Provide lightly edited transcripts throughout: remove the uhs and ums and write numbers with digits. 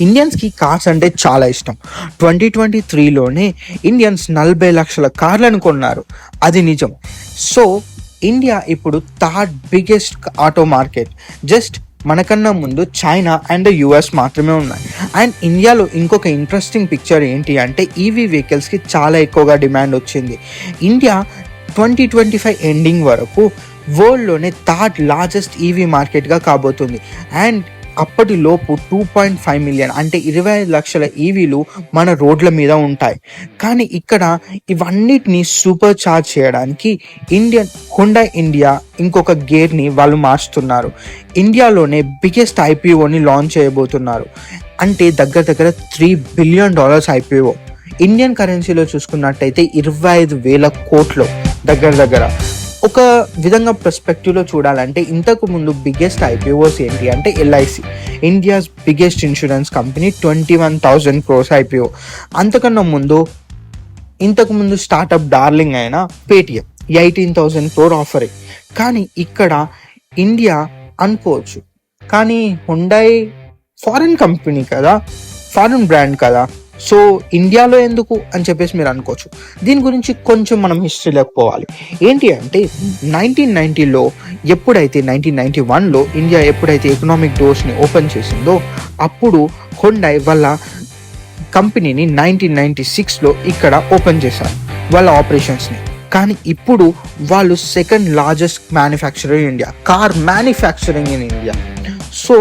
ఇండియన్స్‌కి cars అంటే చాలా ఇష్టం. 2023లోనే ఇండియన్స్ 40 లక్షల కార్లను కొన్నారు. అది నిజం. సో, ఇండియా ఇప్పుడు third biggest auto market. Just మనకన్నా ముందు చైనా అండ్ యూఎస్ మాత్రమే ఉన్నాయి. అండ్ ఇండియాలో ఇంకొక ఇంట్రెస్టింగ్ పిక్చర్ ఏంటి అంటే ఈవీ వెహికల్స్‌కి చాలా ఎక్కువగా డిమాండ్ వచ్చింది. ఇండియా 2025 ఎండింగ్ వరకు వరల్డ్‌లోనే థర్డ్ లార్జెస్ట్ ఈవీ మార్కెట్‌గా కాబోతుంది. అండ్ అప్పటిలోపు 2.5 మిలియన్ అంటే 25 లక్షల ఈవీలు మన రోడ్ల మీద ఉంటాయి. కానీ ఇక్కడ ఇవన్నిటిని సూపర్ చార్జ్ చేయడానికి హుండాయ్ ఇండియా ఇంకొక గేర్ని వాళ్ళు మార్చుతున్నారు. ఇండియాలోనే బిగ్గెస్ట్ ఐపీఓని లాంచ్ చేయబోతున్నారు. అంటే దగ్గర $3 బిలియన్ ఐపీఓ. ఇండియన్ కరెన్సీలో చూసుకున్నట్టయితే 25,000 కోట్లు దగ్గర. ఒక విధంగా పర్స్పెక్టివ్లో చూడాలంటే ఇంతకు ముందు బిగ్గెస్ట్ ఐపీఓస్ ఏంటి అంటే LIC, India's biggest insurance company, 21,000 crores IPO. అంతకన్నా ఇంతకు ముందు స్టార్టప్ డార్లింగ్ అయిన పేటిఎం 18,000 crore ఆఫరింగ్. కానీ ఇక్కడ ఇండియా అనుకోవచ్చు, కానీ హుండాయ్ ఫారిన్ కంపెనీ కదా, ఫారిన్ బ్రాండ్ కదా, సో ఇండియాలో ఎందుకు అని చెప్పేసి మీరు అనుకోవచ్చు. దీని గురించి కొంచెం మనం హిస్టరీలోకి పోవాలి. ఏంటి అంటే 1990లో 1991లో ఇండియా ఎప్పుడైతే ఎకనామిక్ డోర్స్ని ఓపెన్ చేసిందో అప్పుడు హుండాయ్ వాళ్ళ కంపెనీని 1996లో ఇక్కడ ఓపెన్ చేశారు వాళ్ళ ఆపరేషన్స్ని. కానీ ఇప్పుడు వాళ్ళు second largest manufacturer in India, car manufacturing in India. So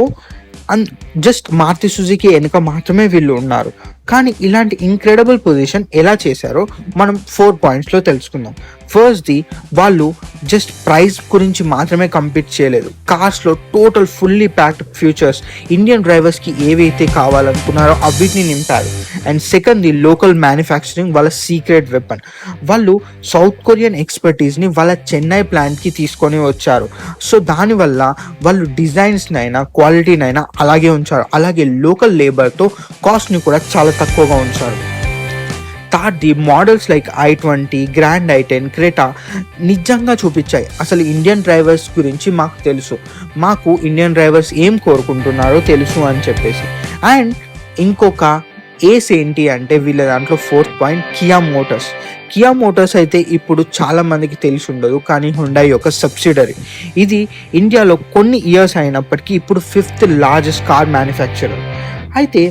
just Maruti Suzuki వెనుక మాత్రమే వీళ్ళు ఉన్నారు. కానీ ఇలాంటి ఇంక్రెడిబుల్ పొజిషన్ ఎలా చేశారో మనం 4 పాయింట్స్లో తెలుసుకుందాం. ఫస్ట్ది, వాళ్ళు జస్ట్ ప్రైస్ గురించి మాత్రమే కంపీట్ చేయలేదు. కార్స్లో total fully packed features Indian డ్రైవర్స్కి ఏవైతే కావాలనుకున్నారో అవిటిని నింపారు. అండ్ సెకండ్ది, లోకల్ మ్యానుఫ్యాక్చరింగ్ వాళ్ళ సీక్రెట్ వెపన్. వాళ్ళు సౌత్ కొరియన్ ఎక్స్పర్టీస్ని వాళ్ళ చెన్నై ప్లాంట్కి తీసుకొని వచ్చారు. సో దానివల్ల వాళ్ళు డిజైన్స్నైనా క్వాలిటీనైనా అలాగే ఉంచారు. అలాగే లోకల్ లేబర్తో కాస్ట్ని కూడా చాలా తక్కువగా ఉంచారు. థర్డ్ది, models like i20, grand i10, Creta నిజంగా చూపించాయి అసలు ఇండియన్ డ్రైవర్స్ గురించి మాకు తెలుసు, మాకు ఇండియన్ డ్రైవర్స్ ఏం కోరుకుంటున్నారో తెలుసు అని చెప్పేసి. అండ్ ఇంకొక ఏస్ ఏంటి అంటే వీళ్ళ దాంట్లో 4th పాయింట్, కియా మోటార్స్ అయితే ఇప్పుడు చాలా మందికి తెలిసి ఉండదు, కానీ హుండాయ్ యొక్క సబ్సిడరీ. ఇది ఇండియాలో కొన్ని ఇయర్స్ అయినప్పటికీ ఇప్పుడు 5th లార్జెస్ట్ కార్ మ్యానుఫ్యాక్చరర్. అయితే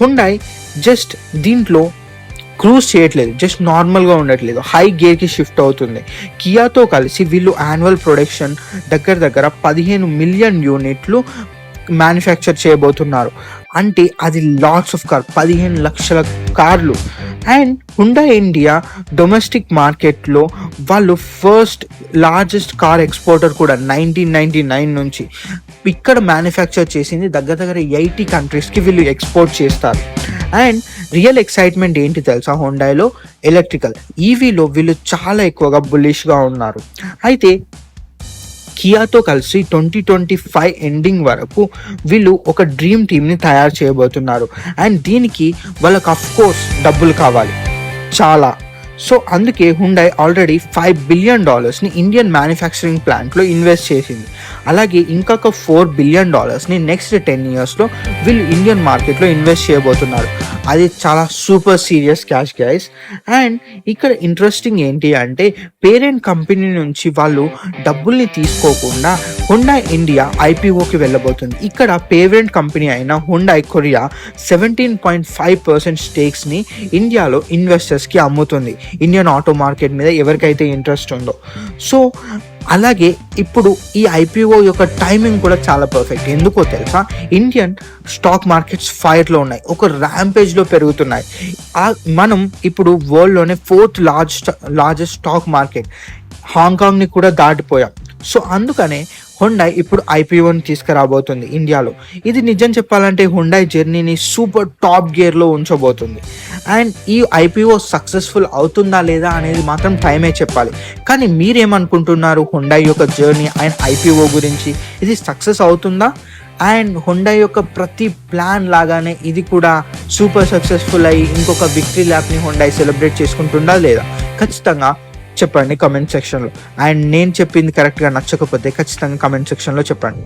హుండాయ్ జస్ట్ దీంట్లో క్రూజ్ చేయట్లేదు, జస్ట్ నార్మల్గా ఉండట్లేదు, హై గేర్కి షిఫ్ట్ అవుతుంది. కియాతో కలిసి వీళ్ళు యాన్యువల్ ప్రొడక్షన్ దగ్గర 15 మిలియన్ యూనిట్లు మ్యానుఫ్యాక్చర్ చేయబోతున్నారు. అంటే అది లాట్స్ ఆఫ్ కార్, 15 లక్షల కార్లు. అండ్ హుండాయ్ ఇండియా డొమెస్టిక్ మార్కెట్లో వాళ్ళు ఫస్ట్ లార్జెస్ట్ కార్ ఎక్స్పోర్టర్ కూడా 1999 నుంచి. ఇక్కడ మ్యానుఫ్యాక్చర్ చేసింది దగ్గర 80 కంట్రీస్కి వీళ్ళు ఎక్స్పోర్ట్ చేస్తారు. అండ్ రియల్ ఎక్సైట్మెంట్ ఏంటి తెలుసా, హుండాయ్లో ఎలక్ట్రికల్ ఈవీలో వీళ్ళు చాలా ఎక్కువగా బుల్లిష్గా ఉన్నారు. అయితే కియాతో కలిసి 2025 ఎండింగ్ వరకు వీళ్ళు ఒక డ్రీమ్ టీమ్ని తయారు చేయబోతున్నారు. అండ్ దీనికి వాళ్ళకి అఫ్కోర్స్ డబ్బులు కావాలి చాలా. సో అందుకే Hyundai already $5 billion Indian manufacturing ప్లాంట్లో ఇన్వెస్ట్ చేసింది. అలాగే ఇంకొక $4 బిలియన్ నెక్స్ట్ 10 ఇయర్స్లో వీళ్ళు ఇండియన్ మార్కెట్లో ఇన్వెస్ట్ చేయబోతున్నారు. అది చాలా super serious cash guys. And ఇక్కడ ఇంట్రెస్టింగ్ ఏంటి అంటే పేరెంట్ కంపెనీ నుంచి వాళ్ళు డబ్బుల్ని తీసుకోకుండా హుండాయ్ ఇండియా ఐపీఓకి వెళ్ళబోతుంది. ఇక్కడ పేరెంట్ కంపెనీ అయిన హుండాయ్ కొరియా 17.5% స్టేక్స్ని ఇండియాలో ఇన్వెస్టర్స్కి అమ్ముతుంది, ఇండియన్ ఆటో మార్కెట్ మీద ఎవరికైతే ఇంట్రెస్ట్ ఉందో. సో అలాగే ఇప్పుడు ఈ ఐపీఓ యొక్క టైమింగ్ కూడా చాలా పర్ఫెక్ట్. ఎందుకో తెలుసా, ఇండియన్ స్టాక్ మార్కెట్స్ ఫైర్లో ఉన్నాయి, ఒక ర్యాంపేజ్లో పెరుగుతున్నాయి. మనం ఇప్పుడు వరల్డ్లోనే 4th లార్జెస్ట్ స్టాక్ మార్కెట్, హాంకాంగ్ని కూడా దాటిపోయాం. సో అందుకనే హుండాయ్ ఇప్పుడు ఐపీఓని తీసుకురాబోతుంది ఇండియాలో. ఇది నిజం చెప్పాలంటే హుండాయ్ జర్నీని సూపర్ టాప్ గేర్లో ఉంచబోతుంది. అండ్ ఈ ఐపీఓ సక్సెస్ఫుల్ అవుతుందా లేదా అనేది మాత్రం టైమే చెప్పాలి. కానీ మీరేమనుకుంటున్నారు హుండాయ్ యొక్క జర్నీ అండ్ ఐపీఓ గురించి? ఇది సక్సెస్ అవుతుందా? అండ్ హుండాయ్ యొక్క ప్రతి ప్లాన్ లాగానే ఇది కూడా సూపర్ సక్సెస్ఫుల్ అయ్యి ఇంకొక విక్టరీ ల్యాప్ని హుండాయ్ సెలబ్రేట్ చేసుకుంటుందా లేదా? ఖచ్చితంగా చెప్పండి కమెంట్ సెక్షన్లో. అండ్ నేను చెప్పింది కరెక్ట్గా నచ్చకపోతే ఖచ్చితంగా కమెంట్ సెక్షన్లో చెప్పండి.